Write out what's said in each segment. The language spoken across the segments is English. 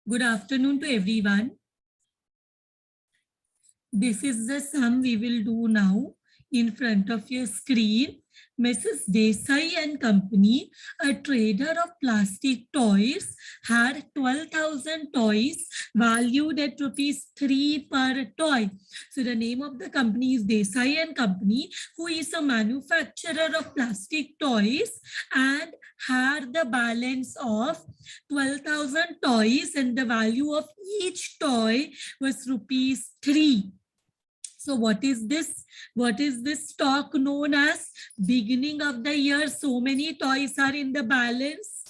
Good afternoon to everyone. This is the sum we will do now in front of your screen. Mrs. Desai and Company, a trader of plastic toys, had 12,000 toys valued at rupees 3 per toy. So the name of the company is Desai and Company, who is a manufacturer of plastic toys and had the balance of 12,000 toys and the value of each toy was rupees 3. So what is this? What is this stock known as? Beginning of the year, so many toys are in the balance.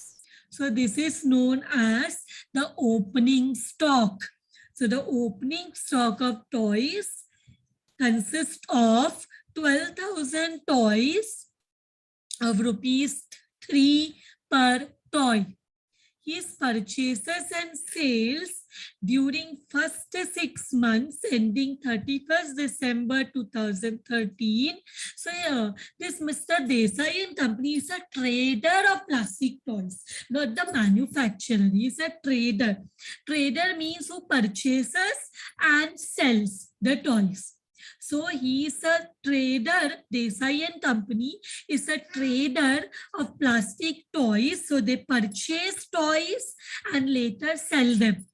So this is known as the opening stock. So the opening stock of toys consists of 12,000 toys of rupees 3 per toy. His purchases and sales during first 6 months ending 31st December 2013. So this Mr. Desai and Company is a trader of plastic toys, not the manufacturer. He is a trader. Trader means who purchases and sells the toys. So he is a trader. Desai and Company is a trader of plastic toys. So they purchase toys and later sell them.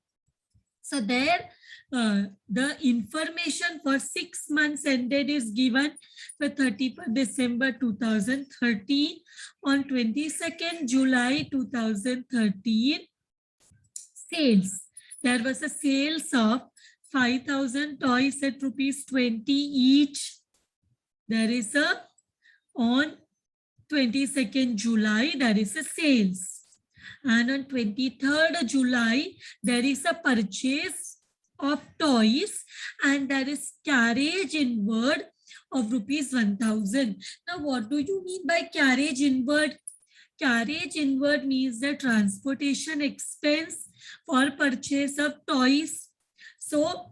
So there the information for 6 months ended is given for 31st December 2013. On 22nd July 2013, sales. There was a sales of 5,000 toys at rupees 20 each. There is a, on 22nd July, there is a sales. And on 23rd July, there is a purchase of toys and there is carriage inward of rupees 1,000. Now, what do you mean by carriage inward? Carriage inward means the transportation expense for purchase of toys. So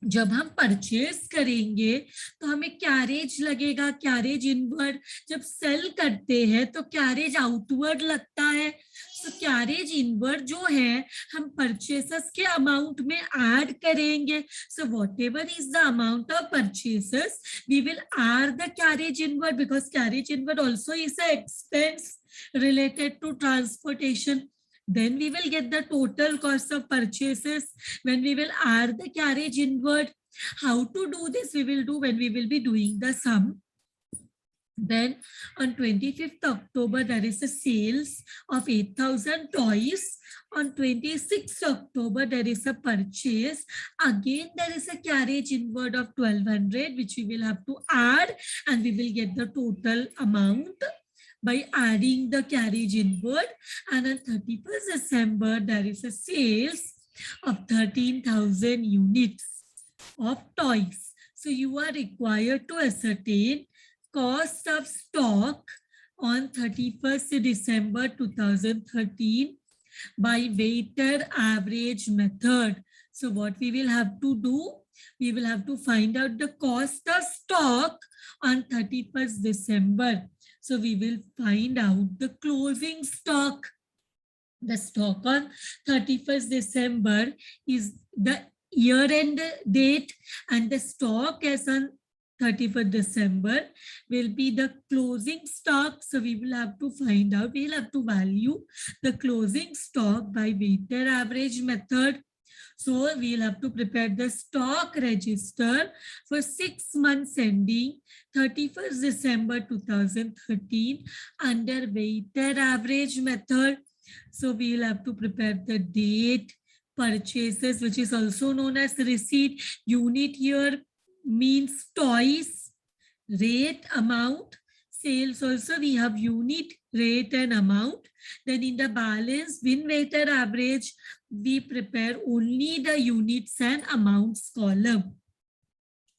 जब हम purchase करेंगे तो हमें carriage लगेगा, carriage inward. जब cell करते हैं तो कैरेज आउटवर्ड लगता है. सो कैरेज इनवर्ड जो है हम परचेसेस के अमाउंट में ऐड करेंगे. So what is the amount of purchases we will add the carriage inward because carriage inward also is a expense related to transportation. Then we will get the total cost of purchases when we will add the carriage inward. How to do this we will do when we will be doing the sum. Then on 25th October there is a sales of 8,000 toys. On 26th October there is a purchase. Again there is a carriage inward of 1,200 which we will have to add and we will get the total amount by adding the carriage inward. And on 31st December, there is a sales of 13,000 units of toys. So you are required to ascertain cost of stock on 31st December 2013 by weighted average method. So what we will have to do, we will have to find out the cost of stock on 31st December. So we will find out the closing stock. The stock on 31st December is the year-end date and the stock as on 31st December will be the closing stock. So we will have to find out, we will have to value the closing stock by weighted average method. So we'll have to prepare the stock register for 6 months ending 31st December 2013 under weighted average method. So we'll have to prepare the date, purchases, which is also known as receipt. Unit here means toys, rate, amount. Sales also we have unit, rate and amount. Then in the balance, bin weighted average, we prepare only the units and amounts column.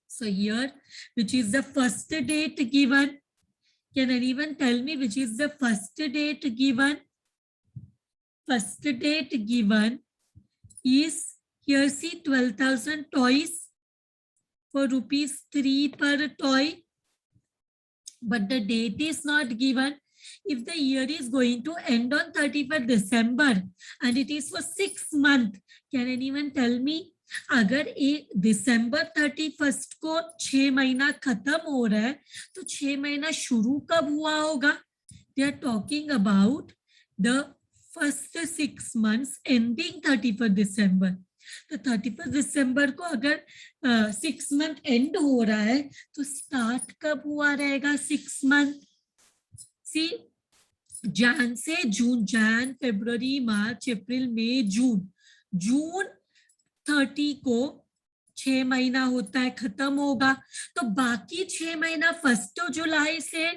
So here, which is the first date given? Can anyone tell me which is the first date given? First date given is, here see 12,000 toys for rupees 3 per toy. But the date is not given. if the year is going to end on 31st December and it is for 6 months, can anyone tell me अगर एक दिसंबर 31st को 6 महीना खत्म हो रहा है तो 6 महीना शुरू कब हुआ होगा? They are talking about the first 6 months ending 31st December. तो 31st दिसंबर को अगर 6 मंथ एंड हो रहा है तो स्टार्ट कब हुआ रहेगा 6 मंथ? सी जैन से जून, जैन फरवरी मार्च अप्रैल मई जून, जून 30 को 6 महीना होता है, खत्म होगा, तो बाकी 6 महीना 1 जुलाई से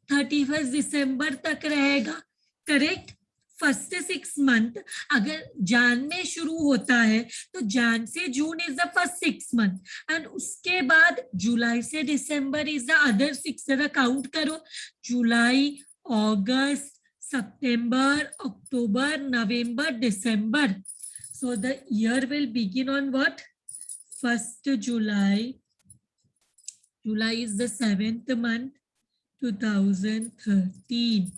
31 दिसंबर तक रहेगा, करेक्ट? फर्स्ट 6 मंथ अगर जान में शुरू होता है तो जान से June is the first 6 month and उसके बाद जुलाई से दिसंबर इज द अदर 6. जरा काउंट करो, जुलाई, अगस्त, सितंबर, अक्टूबर, नवंबर, दिसंबर. So the year will begin on what? 1st July. July is the 7th month, 2013.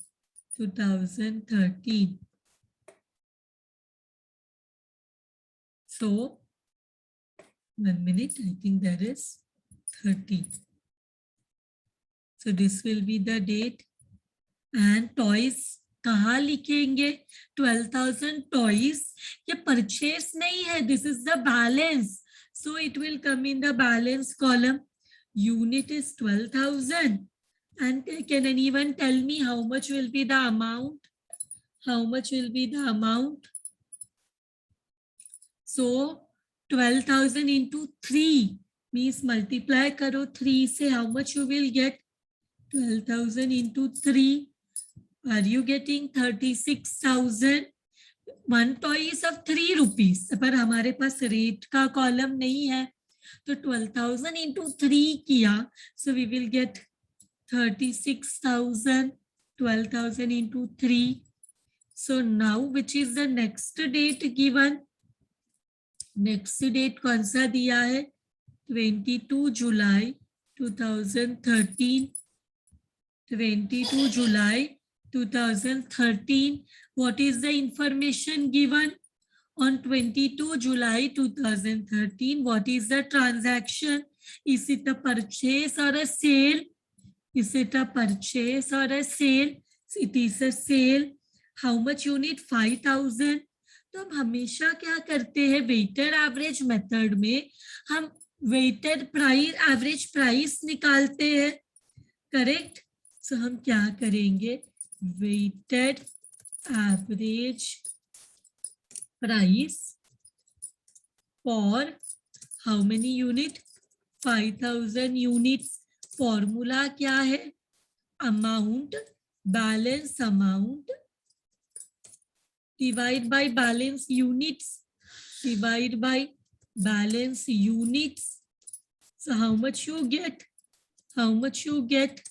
2013. So, 1 minute, I think there is 30. So this will be the date. And toys कहाँ लिखेंगे? 12,000 toys. ये purchase नहीं है, this is the balance. So it will come in the balance column. Unit is 12,000. And can anyone tell me how much will be the amount? How much will be the amount? So 12,000 into 3 means multiply karo 3 से, how much you will get? 12,000 into 3. Are you getting 36,000? One toy is of 3 rupees. पर हमारे पास rate का column नहीं है, तो 12,000 into 3 किया, so we will get 36,000. 12,000 into 3. So now which is the next date given? Next date कौन सा दिया है? 22 July 2013. 22 July 2013. What is the information given on 22 July 2013? What is the transaction? Is it a purchase or a sale? Is it a purchase or a sale? It is a sale. How much you need? 5,000. तो हम हमेशा क्या करते हैं, weighted average method में हम weighted price, average price निकालते हैं, करेक्ट? सो हम क्या करेंगे, weighted average price for how many unit? 5,000 units. Formula क्या है? Amount, balance amount divide by balance units, divide by balance units. So how much you get? How much you get?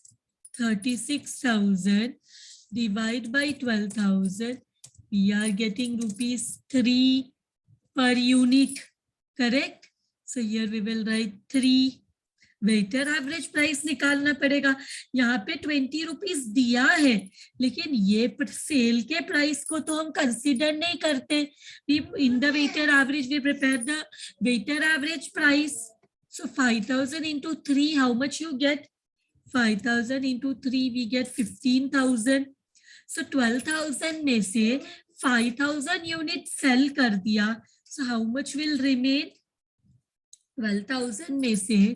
36,000 divide by 12,000. We are getting rupees 3 per unit, correct? So here we will write 3. Waiter average price निकालना पड़ेगा. यहाँ पे 20 rupees दिया है, लेकिन ये cell के price को तो हम कंसीडर नहीं करते. In the weighted average we prepare the weighted average price. So 5,000 into 3, how much you get? 5,000 into 3 we get 15,000. So 12,000 में से 5,000 यूनिट सेल कर दिया, so how much will remain? 12,000 में से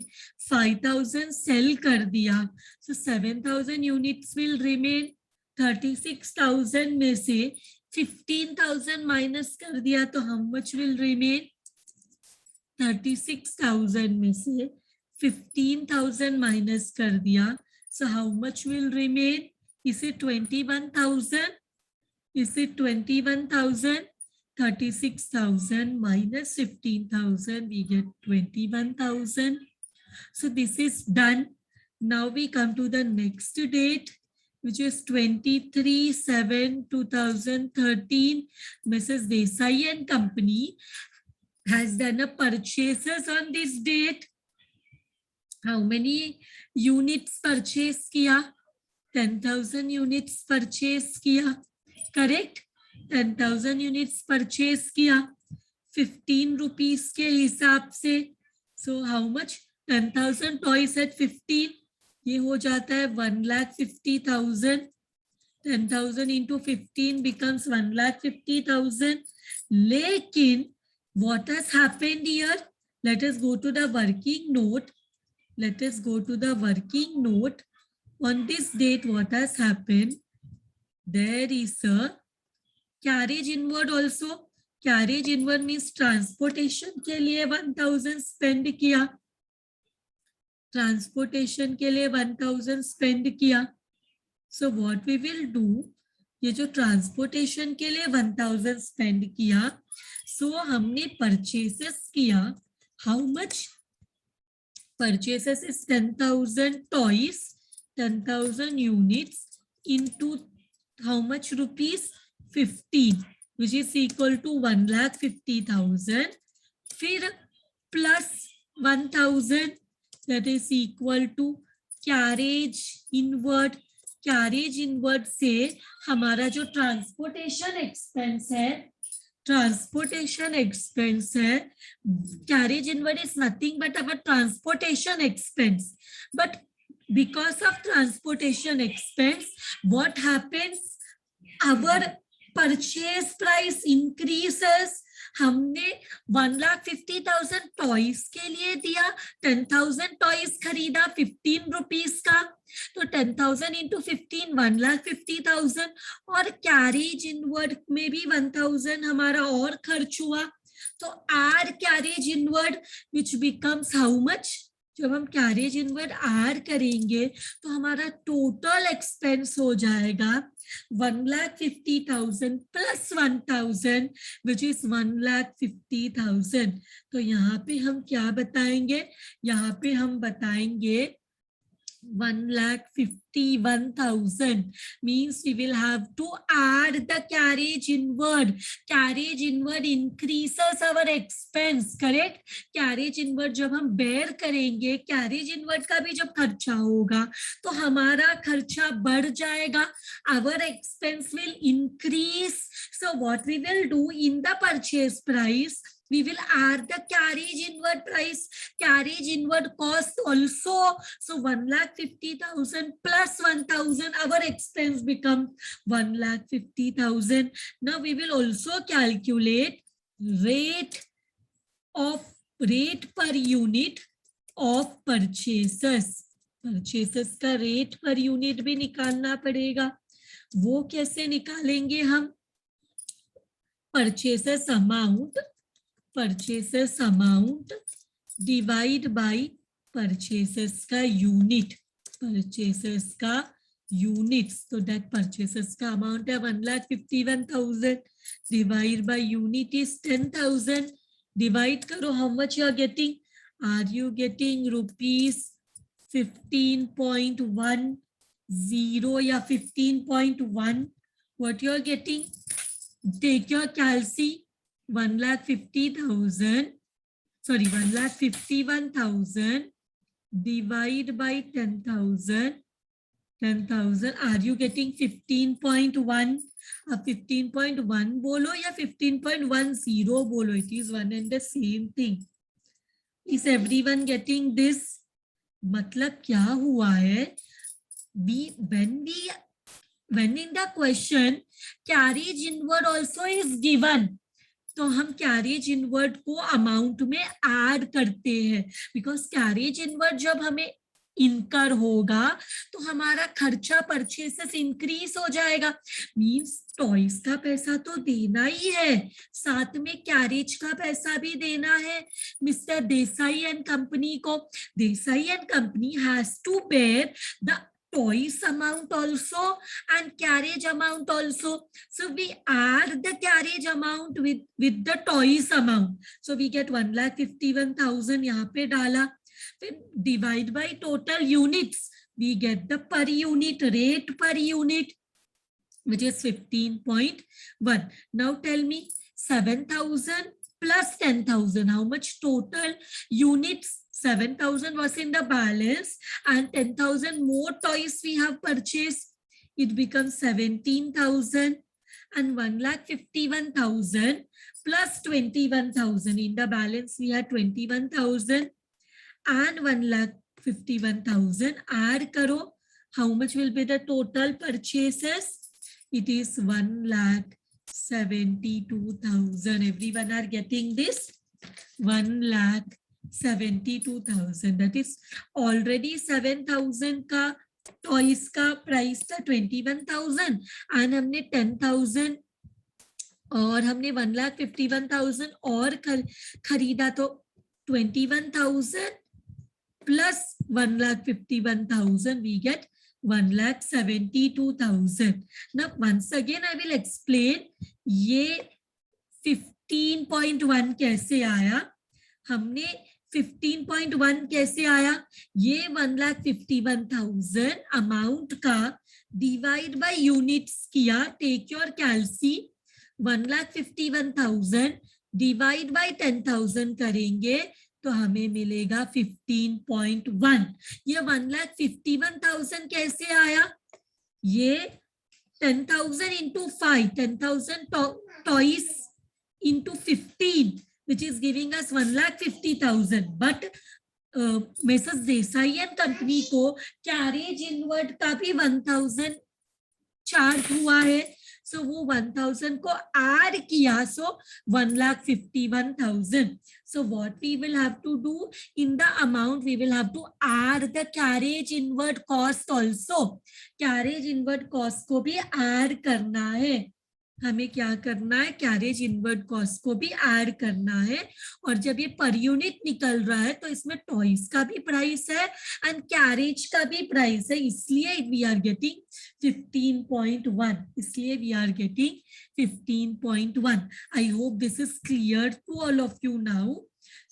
5,000 सेल कर दिया, so 7,000 यूनिट्स विल रिमेन. 36,000 में से 15,000 माइनस कर दिया तो हाउ मच विल रिमेन? 36,000 में से 15,000 माइनस कर दिया, so how much will remain? Is it 21,000? Is it 21,000? 36,000 minus 15,000, we get 21,000. So this is done. Now we come to the next date, which is 23/7/2013. Mrs. Desai and Company has done a purchases on this date. How many units purchase किया? 10,000 units purchase किया, correct, 10,000 units purchase किया 15 rupees के हिसाब से. So how much? 10,000 toys at 15, ये हो जाता है 1,50,000. 10,000 into 15 becomes 1,50,000. लेकिन what has happened here? Let us go to the working note. Let us go to the working note. On this date, what has happened? There is a carriage inward also. Carriage inward means transportation के लिए 1,000 spend किया. Transportation के लिए 1,000 spend किया. So what we will do, ये जो transportation के लिए 1,000 स्पेंड किया, सो हमने परचेसेस किया, how much? Purchases is 10,000 toys, 10,000 units into how much rupees? 15, which is equal to 1,50,000. फिर plus 1,000 that is equal to carriage inward. Carriage inward से हमारा जो ट्रांसपोर्टेशन एक्सपेंस है, ट्रांसपोर्टेशन एक्सपेंस है, carriage inward is nothing but our transportation expense. But because of transportation expense what happens? Our purchase price increases. हमने 1,50,000 toys के लिए दिया, 10,000 toys खरीदा 15 रुपीस का, तो 10,000 इंटू 15 1,50,000. और कैरेज इनवर्ड में भी 1,000 हमारा और खर्च हुआ. तो our carriage inward which becomes how much? जब हम कैरेज इनवर्ड आर करेंगे तो हमारा टोटल एक्सपेंस हो जाएगा 1,50,000 प्लस 1,000 विच इज 1,50,000. तो यहाँ पे हम क्या बताएंगे? यहाँ पे हम बताएंगे 1,51,000 means we will have to add the carriage inward. Carriage inward increases our expense, correct? Carriage inward जब हम bear करेंगे, carriage inward का भी जब खर्चा होगा तो हमारा खर्चा बढ़ जाएगा. Our expense will increase. So what we will do in the purchase price, we will add the carriage inward price, carriage inward cost also. So 1,50,000 plus 1,000, our expense become 1,50,000. Now we will also calculate rate per unit of purchases. Purchases का rate per unit भी निकालना पड़ेगा. वो कैसे निकालेंगे हम? Purchases amount divide by purchases का unit, purchases का units. So that purchases का amount है 1,51,000 divide by unit is 10,000. Divide करो, how much you are getting? Are you getting rupees 15.10 या 15.1? What you are getting? Take your calci. 1,51,000 divide by 10,000. Are you getting 15.1? अब 15.1 बोलो या 15.10 बोलो, it is one and the same thing. Is everyone getting this? मतलब क्या हुआ है? When in the question carriage inward also is given, तो हम कैरेज इनवर्ड को अमाउंट में ऐड करते हैं. बिकॉज कैरेज इनवर्ड जब हमें इनकर होगा तो हमारा खर्चा परचेसेस इंक्रीज हो जाएगा. मींस टॉयज का पैसा तो देना ही है, साथ में कैरेज का पैसा भी देना है मिस्टर देसाई एंड कंपनी को. Desai and company has to bear the toys amount also and carriage amount also. So we add the carriage amount with the toys amount. So we get 1,51,000 यहाँ पे डाला. फिर divide by total units, we get the per unit rate per unit which is 15.1. Now tell me 7,000 plus 10,000, how much total units? 7,000 was in the balance and 10,000 more toys we have purchased. it becomes 17,000 and 1,51,000 plus 21,000. In the balance, we have 21,000 and 1,51,000. Add karo. How much will be the total purchases? It is 1,72,000. Everyone are getting this? 1,72,000. That is already 7,000 का toys का price था 21,000 and हमने 10,000 और हमने 1,51,000 और खरीदा तो 21,000 plus 1,51,000 we get 1,72,000. Now once again I will explain ये 15.1 कैसे आया. हमने 15.1 कैसे आया, ये 1,51,000 अमाउंट का डिवाइड बाय यूनिट्स किया. Take your calci. 1,51,000 divide by 10,000 करेंगे तो हमें मिलेगा 15.1. ये 1,51,000 कैसे आया, ये 10,000 into 5, 10,000 toys into 15, which is giving us 1,50,000. But Mrs. Desai and company को कैरेज इनवर्ड का भी 1,000 चार्ज हुआ है. So वो 1,000 को ऐड किया, so 1,51,000. So what we will have to do in the amount, we will have to add the carriage inward cost also. Carriage inward cost को भी ऐड करना है. हमें क्या करना है, कैरेज इनवर्ड कॉस्ट को भी ऐड करना है. और जब ये पर यूनिट निकल रहा है तो इसमें टॉयज का भी प्राइस है एंड कैरेज का भी प्राइस है, इसलिए वी आर गेटिंग 15.1. इसलिए we are getting 15.1. I hope this is clear to all of you now.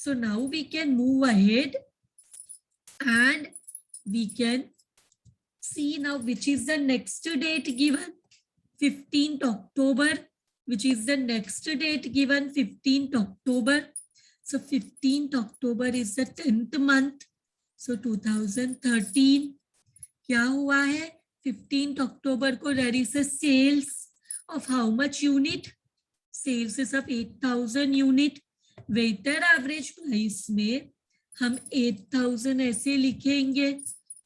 So now we can move ahead and we can see now which is the next date given. 15th October, which is the next date given, 15th October. So 15th October is the 10th month. So 2013. क्या हुआ है 15th October को? there is a sales of how much unit? Sales is of 8,000 unit. Weighted average price में हम 8,000 ऐसे लिखेंगे,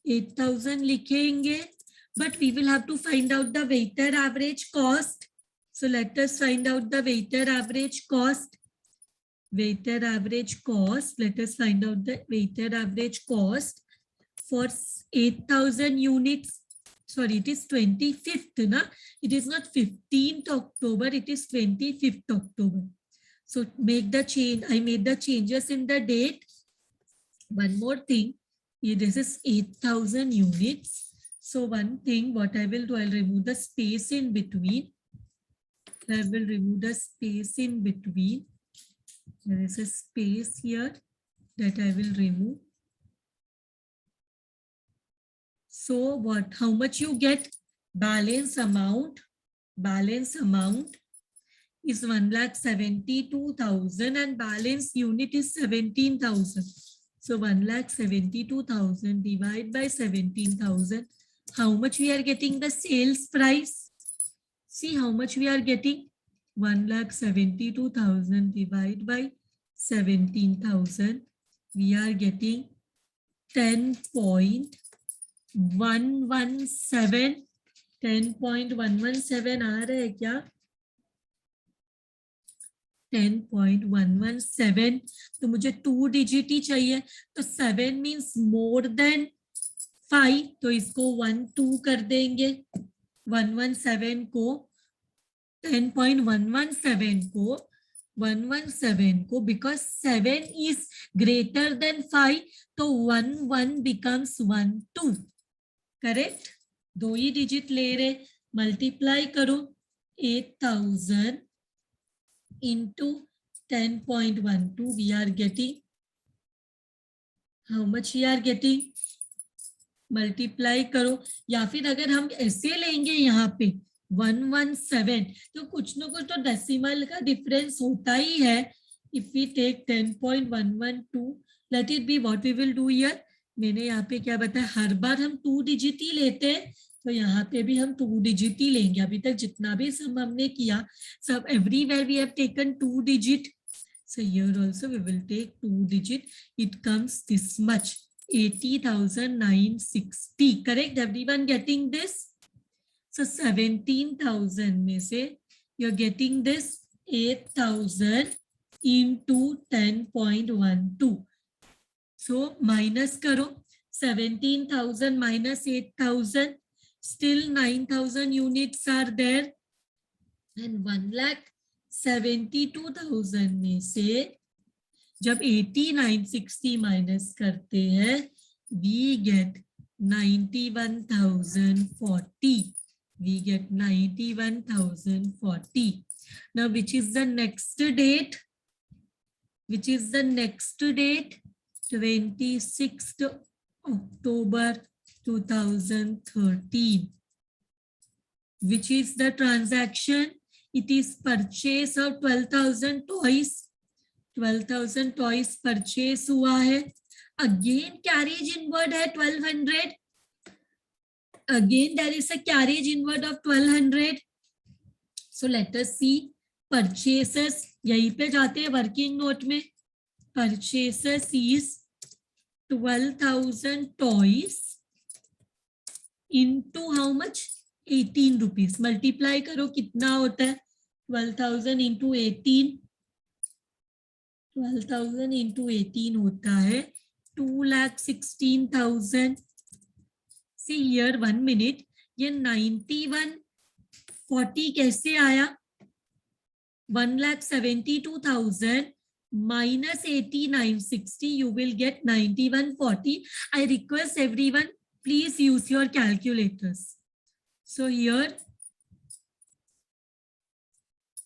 8,000 लिखेंगे. But we will have to find out the weighted average cost. So let us find out the weighted average cost. Weighted average cost. Let us find out the weighted average cost for 8,000 units. Sorry, it is 25th, na? It is not 15th October. It is 25th October. So make the change. I made the changes in the date. One more thing. This is 8,000 units. So one thing, what I will do, I'll remove the space in between. I will remove the space in between. There is a space here that I will remove. So what, how much you get? Balance amount is 1,72,000 and balance unit is 17,000. So 1,72,000 divided by 17,000. How much we are getting the sales price? See how much we are getting. 1,72,000 divided by 17,000. We are getting 10.117. 10.117 आ रहा है क्या? 10.117. तो मुझे 2 digit ही चाहिए. तो 7 means more than 5, तो इसको 1-2 कर देंगे. 117 को 10.117 को बिकॉज 7 इज ग्रेटर देन 5, तो 1 बिकम्स 1-2. करेक्ट. 2 ही डिजिट ले रहे. मल्टीप्लाई करो 8,000 into 10.12. we are getting how much we are getting? Multiply करो. या फिर अगर हम ऐसे लेंगे यहाँ पे 117, तो कुछ ना कुछ तो डेसिमल का डिफरेंस होता ही है. If we take 10.112, let it be what we will do here. मैंने यहाँ पे क्या बताया, हर बार हम 2 डिजिट ही लेते हैं, तो यहाँ पे भी हम 2 डिजिट ही लेंगे. अभी तक जितना भी सम हमने किया, सब everywhere we have taken 2 digit. So here also we will take 2 digit. It comes this much, 80,960. Correct? Everyone getting this? So 17,000 में से you're getting this 8,000 into 10.12. So minus karo, 17,000 minus 8,000, still 9,000 units are there, and 1,72,000 में से जब 8960 minus करते हैं, we get 91,040. We get 91,040. Now, which is the next date? Which is the next date? 26th October 2013. Which is the transaction? It is purchase of 12,000 toys. 12,000 toys purchase हुआ है. Again carriage inward है 1200. Again there is a carriage inward of 1200. So let us see purchases. यहीं पे जाते हैं working note में. Purchases is 12,000 toys into how much? 18 rupees. Multiply करो कितना होता है? 12,000 into 18. 12,000 into 18 होता है 2,16,000. See here, 1 minute. ये 91,40 कैसे आया? 1,72,000 minus 89,60. You will get 91,40. I request everyone, please use your calculators. So here,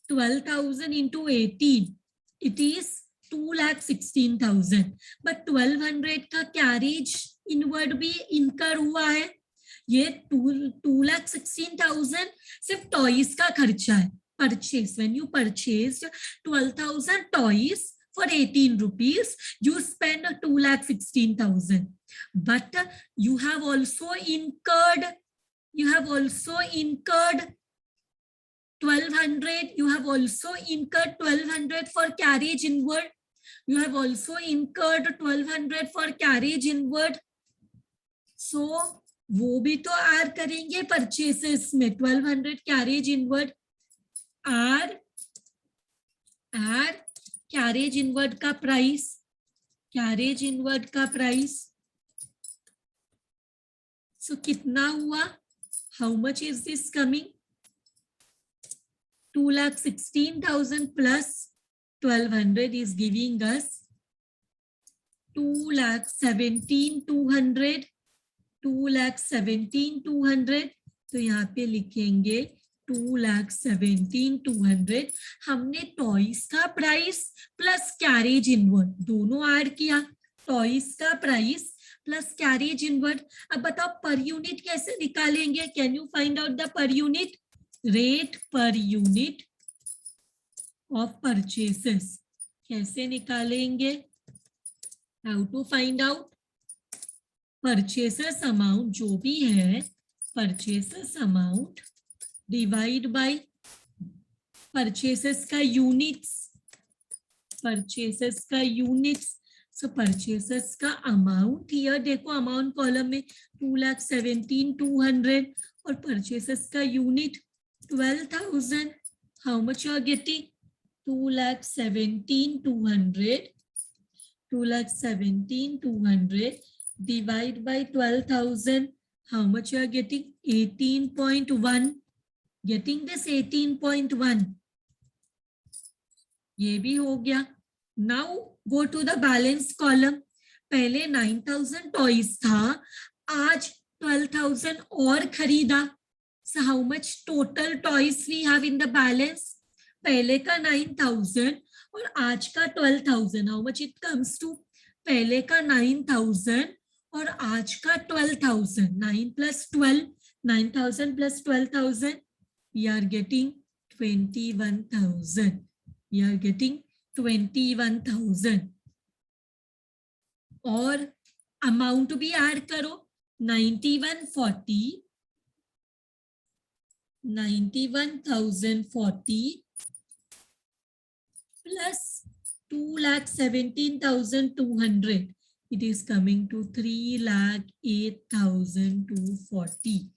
12,000 into 18, it is 2,16,000. But 1,200 का carriage inward भी incur हुआ है. ये 2,16,000 सिर्फ toys का खर्चा है. Purchase, when you purchased 12,000 toys for 18 rupees, you spend 2,16,000. But you have also incurred 1,200. You have also incurred 1,200 for carriage inward. You have also incurred 1,200 for carriage inward. So वो भी तो add करेंगे purchases में. 1,200 carriage inward. add carriage inward का price. Carriage inward का price. So कितना हुआ? How much is this coming? 2,16,000 plus 1,200 is giving us 2,17,200. 2,17,200. तो यहाँ पे लिखेंगे 2,17,200. हमने टॉयज का प्राइस प्लस कैरेज इनवर्ड दोनों ऐड किया. टॉयज का प्राइस प्लस कैरेज इनवर्ड. अब बताओ पर यूनिट कैसे निकालेंगे? Can you find out the per unit? Rate per unit of purchases कैसे निकालेंगे? How to find out? Purchases amount जो भी है, purchases amount divide by purchases का यूनिट्स. परचेसेस का यूनिट्स. सो परचेसेस का अमाउंट हियर देखो, अमाउंट कॉलम में 2,17,200 और परचेसेस का unit 12,000. How much you are getting? 2,17,200. 2,17,200 divide by 12,000. How much you are getting? 18.1. Getting this 18.1. ये भी हो गया. Now go to the balance column. पहले 9,000 टॉयज था, आज 12,000 और खरीदा. So how much total toys we have in the balance? पहले का 9,000 और आज का 12,000. How much it comes to? पहले का 9,000 और आज का 12,000. 9 plus 12, 9,000 plus 12,000. We are getting 21,000. We are getting 21,000. और अमाउंट भी ऐड करो. 9140 91,040 plus 2,17,200. It is coming to 3,08,240.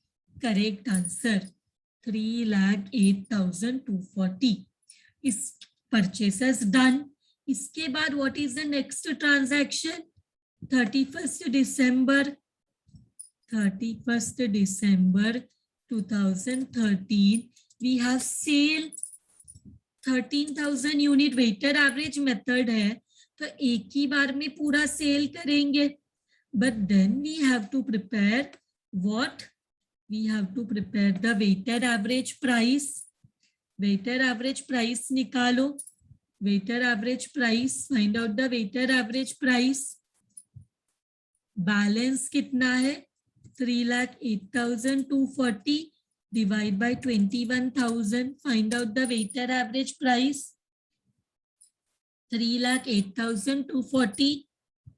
Correct answer. 3,08,240. Is purchases done. इसके बाद what is the next transaction? 31st December 2013, we have sale 13,000 unit. Weighted average method है तो एक ही बार में पूरा सेल करेंगे. But then we have to prepare what? We have to prepare the weighted average price. Weighted average price निकालो. Weighted average price, find out the weighted average price. Balance कितना है? 3,08,240 divide by 21,000. Find out the weighted average price. 3,08,240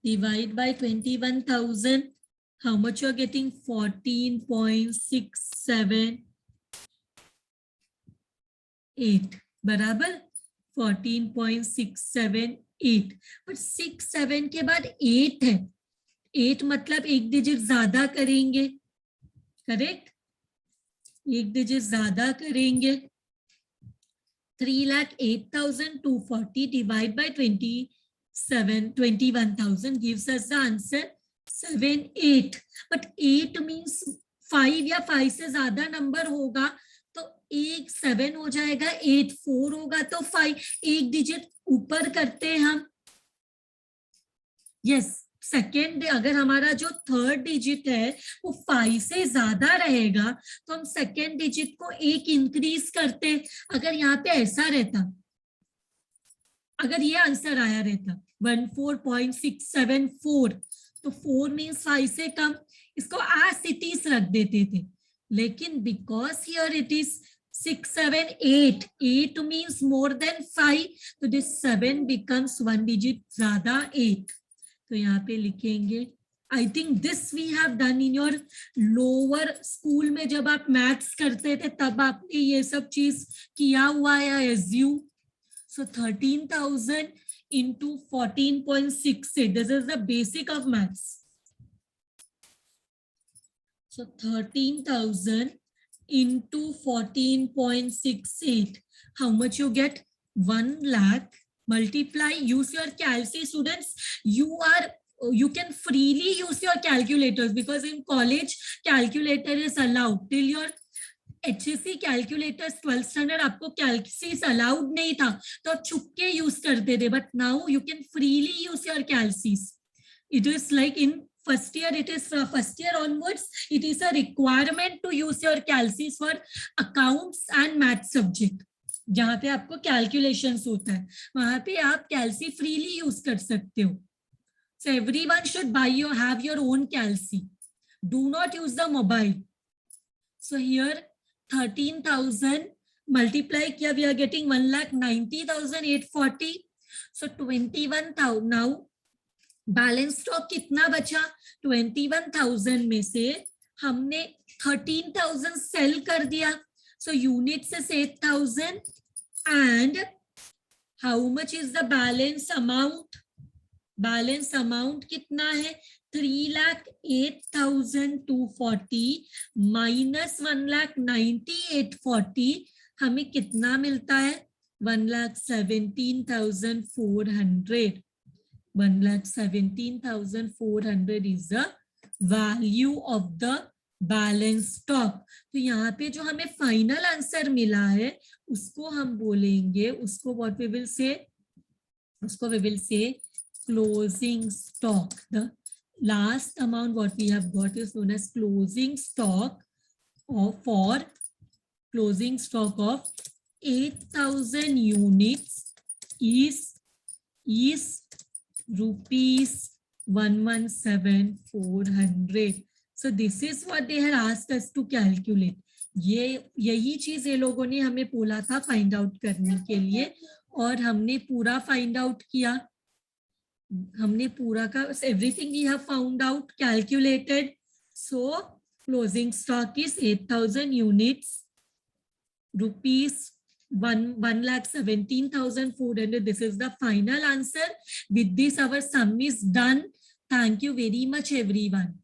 divide by 21,000. How much you are getting? 14.678. बराबर 14.678. but 6-7 के बाद 8 है. 8 मतलब एक digit ज्यादा करेंगे. करेक्ट, एक डिजिट ज्यादा करेंगे. 3,08,240 divide by 21,000 gives us the answer 78. But 8 means 5 या 5 से ज्यादा नंबर होगा तो 1 7 हो जाएगा, 8 4 होगा तो 5. एक डिजिट ऊपर करते हैं हम. यस, सेकेंड अगर हमारा जो थर्ड डिजिट है वो 5 से ज्यादा रहेगा तो हम सेकेंड डिजिट को 1 इंक्रीज करते. अगर यहाँ पे ऐसा रहता, अगर ये आंसर आया रहता 14.674 तो 4 मीन्स 5 से कम, इसको एज इट इज रख देते थे. लेकिन because here it is 6 7 8, 8 means more than 5 तो दिस 7 बिकम्स 1 डिजिट ज्यादा 8. तो यहाँ पे लिखेंगे. I think this we have done in your lower school में. जब आप मैथ्स करते थे तब आपने ये सब चीज किया हुआ है assume. So 13,000 into 14.68. This is the basic of maths. So 13,000 into 14.68. How much you get? 1 lakh. Multiply, use your calci students. You can freely use your calculators because in college calculator is allowed. Till your HSC calculators 12th standard आपको calcis allowed नहीं था तो आप छुप के use करते थे. But now you can freely use your calcis. It is like in first year, it is first year onwards, it is a requirement to use your calcis for accounts and math subject. जहाँ पे आपको calculations होता है वहां पे आप कैल्सी freely use कर सकते हो. So everyone should buy your have your own calci. Do not use the mobile. So here 13,000 multiply किया, we are getting 1,90,840. So 21,000. Now balance stock कितना बचा? 21,000 में से हमने 13,000 सेल कर दिया. So units is 8,000 and how much is the balance amount? Balance amount कितना है? 3,08,240 minus 1,90,840 हमें कितना मिलता है? 1,17,400. 1,17,400 is the value of the balance stock. तो यहाँ पे जो हमें फाइनल आंसर मिला है उसको हम बोलेंगे, उसको व्हाट वी विल से, उसको we will say closing stock. The last amount what we have got is known as closing stock of, for closing stock of 8,000 units is rupees 117,400. So this is what they had asked us to calculate. यही चीज ये लोगों ने हमें बोला था find out करने के लिए और हमने पूरा फाइंड आउट किया. हमने पूरा का everything we have found out, calculated. So closing stock is 8,000 units rupees 1,17,400. This is the final answer. With this, our sum is done. Thank you very much, everyone.